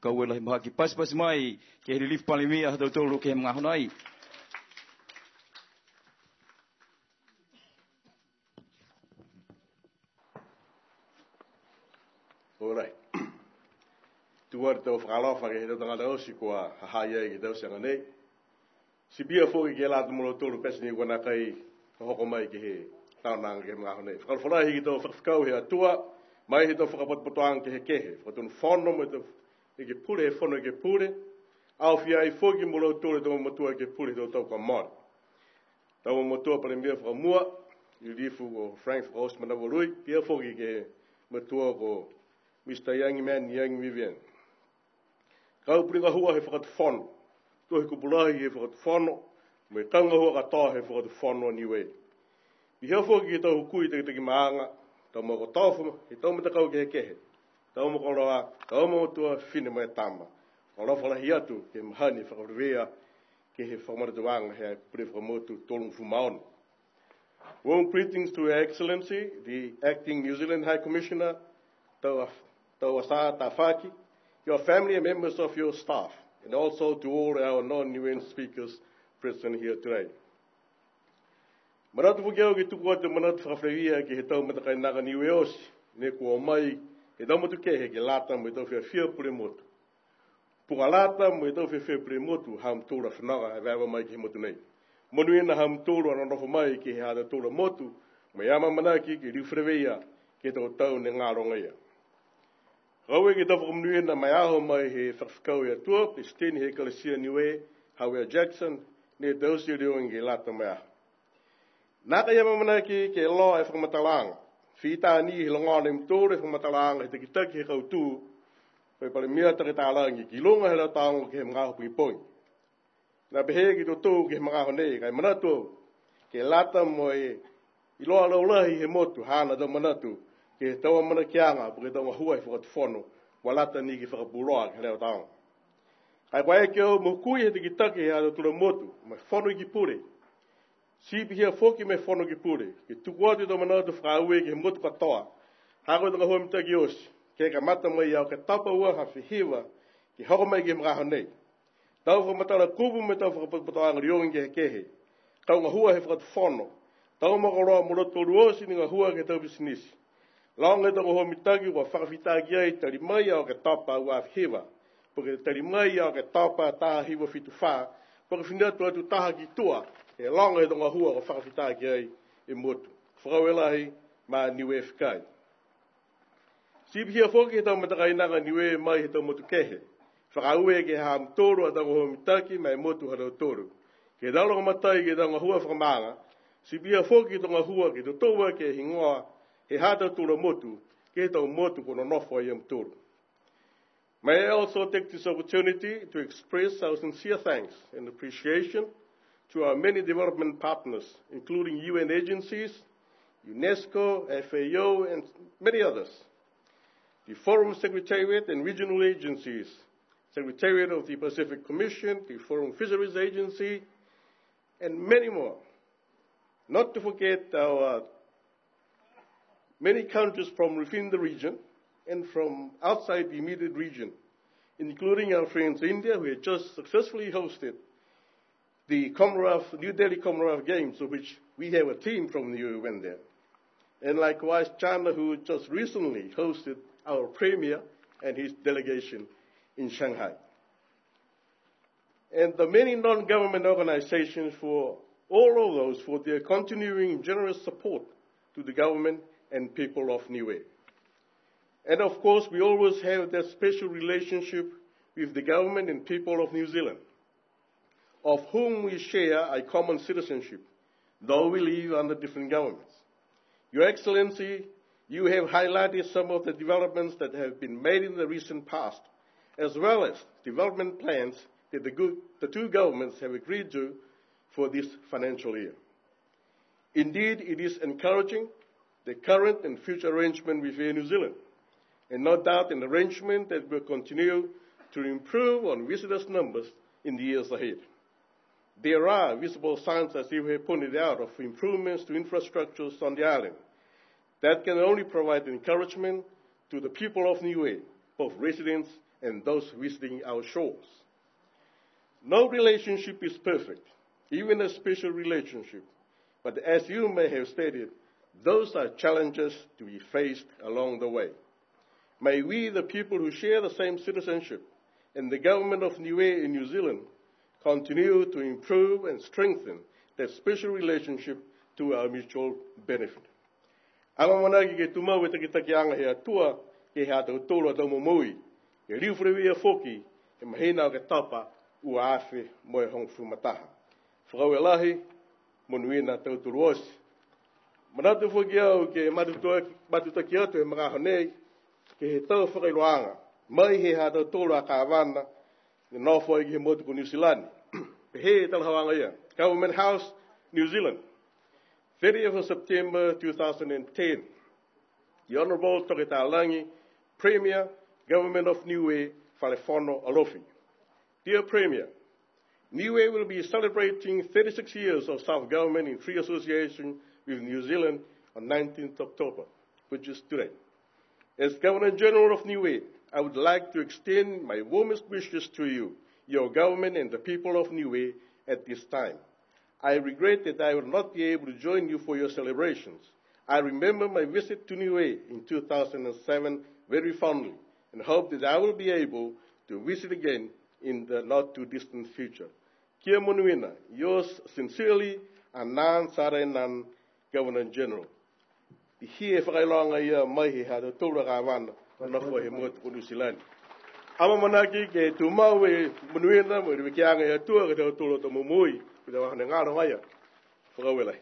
kau lah bahagi pas mai ke relief palimia tolu ke mangahonai. Alright. Tuar tau whakalofa ke he tau tangata osi kua hahaya ki tau sianga nei. Si bia fōki ke lātu molo tolu pesini wana kai hoko mai ki he taunanga ke mga honei. Whakalwhanai ki tau whakawhi a tua, mai he tau whakapotpotoanga ke he kehe. Whakatunu whono me tau ke pure, he whono ke pure. Au fia i fōki molo tolu tau matua ke pure tau kwa mora. Tau matua pare mea whakamua, i rifu ko Frank Whakaos Manawarui, pia fōki ke matua ko Mr. Young Man, Young Vivian. Kau puringa hua he whakatu whono. Tō he kupulahi he whakatu whono. Me tanga hua katoa he whakatu whono niwe. I hea whoki ke tau hukui te ki maanga. Tau mako tauwhama, he tau mata kau ke he kehe. Tau mako roa, tau mako tua whine mai tama. Kau rau whalahi atu ke mahani whakarurea ke he whakamaratuanga he pure whakamotu tolungu fumaona. Warm greetings to Her Excellency, the Acting New Zealand High Commissioner, Tau Asa Tawhaki, your family and members of your staff, and also to all our non-UN speakers present here today. Maratu whakeo ki tuku atu manatu whakawhiwia ki he tau matakai naga niwe osi, ne kua mai he tau matu kehe ke lata mo he tau whia pure motu. Puka lata mo he tau whia pure motu ham tōra whanaga he wawa mai ki he motu nei. Monu ena ham tōra ananofo mai ki he hata tōra motu, mo yama manaki ki riwhirewea ki tau ne ngā ronga ia. Kaue ki tafu kumnuena mai aho mai he whakawhikau ia tua, pe steni he kalesia niwe, Howea Jackson, ne tausi reo inge lata mai aho. Naka ia mamanaki ke loa e whakamatalanga. Whita ni he langone mtore whakamatalanga he takitaki he kautu, pai pare mea take tālangi ki longa he la tāngo ke he mga hopi poi. Nā pehe ki tō tō ke he mga honei, kai manatu ke lata mo e iloa laulahi he motu, hana tau manatu, ke taua mana kianga, po ke taua hua i whakatu whono, walata ni ki whakapuroa ke leo taonga. Kai kwa eke au mokui he te ki take he ato tura motu, mai whono ki pure. Sipi hea whoki me whono ki pure, ke tuku atu tau manatu whakaue ke he motu katoa, hako tanga hua mitaki osi, ke ka mata mai au ke tapa ua ha whihiwa, ke hoko mai ke mga honei. Tau whamatara kupu me tau whakapatoanga riongi ke he kehe, tau ngā hua he whakatu whono, tau makoroa murotoru osi ni ngā hua ke tau bisinisi. Laonga e toko hoa mitaki wa whakawhitaki ai tari mai au ke tapa ua whihewa. Porque tari mai au ke tapa taha hiwa whitu wha. Porque whinatu atu taha ki tua. E laonga e toko hua wa whakawhitaki ai e motu. Whakawelahi ma niwe whikai. Sipi hia whoki he tau matakai nanga niwe mai he tau motu kehe. Whakaue ke ha mtoro a toko hoa mitaki mai motu harau toru. Ke dalo matai ke tau hua whakamanga. Sipi hia whoki tonga hua ke to toa ke hingoa he hata tūra motu, ke tau motu kono nofo i am tūru. May I also take this opportunity to express our sincere thanks and appreciation to our many development partners, including UN agencies, UNESCO, FAO, and many others. The Forum Secretariat and regional agencies, Secretariat of the Pacific Commission, the Forum Fisheries Agency, and many more. Not to forget our many countries from within the region and from outside the immediate region, including our friends India, who had just successfully hosted the New Delhi Commonwealth Games, of which we have a team from the EU went there. And likewise, China, who just recently hosted our Premier and his delegation in Shanghai. And the many non-government organizations for all of those for their continuing generous support to the government and people of Niue. And of course, we always have that special relationship with the government and people of New Zealand, of whom we share a common citizenship, though we live under different governments. Your Excellency, you have highlighted some of the developments that have been made in the recent past, as well as development plans that the two governments have agreed to for this financial year. Indeed, it is encouraging the current and future arrangement with Air New Zealand, and no doubt an arrangement that will continue to improve on visitors' numbers in the years ahead. There are visible signs, as you have pointed out, of improvements to infrastructures on the island that can only provide encouragement to the people of Niue, both residents and those visiting our shores. No relationship is perfect, even a special relationship. But as you may have stated, those are challenges to be faced along the way. May we, the people who share the same citizenship, and the government of Niue in New Zealand, continue to improve and strengthen that special relationship to our mutual benefit. Anga managi ke tumau e takianga he atua, ke he atau tōra tau momui, ke riuwhurewia foki, e mahina o ke tapa, ua awhi moe hong fumataha. Whakau e lahi, monuina tau turuosi. Manatu whoki au ke matutaki atu e mga honei, ke he tau whakairoanga, mai he hatau tōra a kāwana, ni nōwhoi ki he motuku New Zealand. Pe he talahawanga ia, Government House, New Zealand. 30th of September 2010, the Honourable Toke Talangi, Premier, Government of Niue, Whalefono Alofi. Dear Premier, Niue will be celebrating 36 years of self-government in free association with New Zealand on 19th October, which is today. As Governor-General of Niue, I would like to extend my warmest wishes to you, your government and the people of Niue at this time. I regret that I will not be able to join you for your celebrations. I remember my visit to Niue in 2007 very fondly and hope that I will be able to visit again in the not-too-distant future. Kia monuina, yours sincerely, Anan Sarenan, Governor-General. I hie whakailoanga ia mai he hata tōra kāwana na whai he motu New Zealand. Ama manaki ke tūmau e monuina mo i rikianga he atua ke tau tōra tō mumui, ki te wahane ngāro maia. Whakauelai.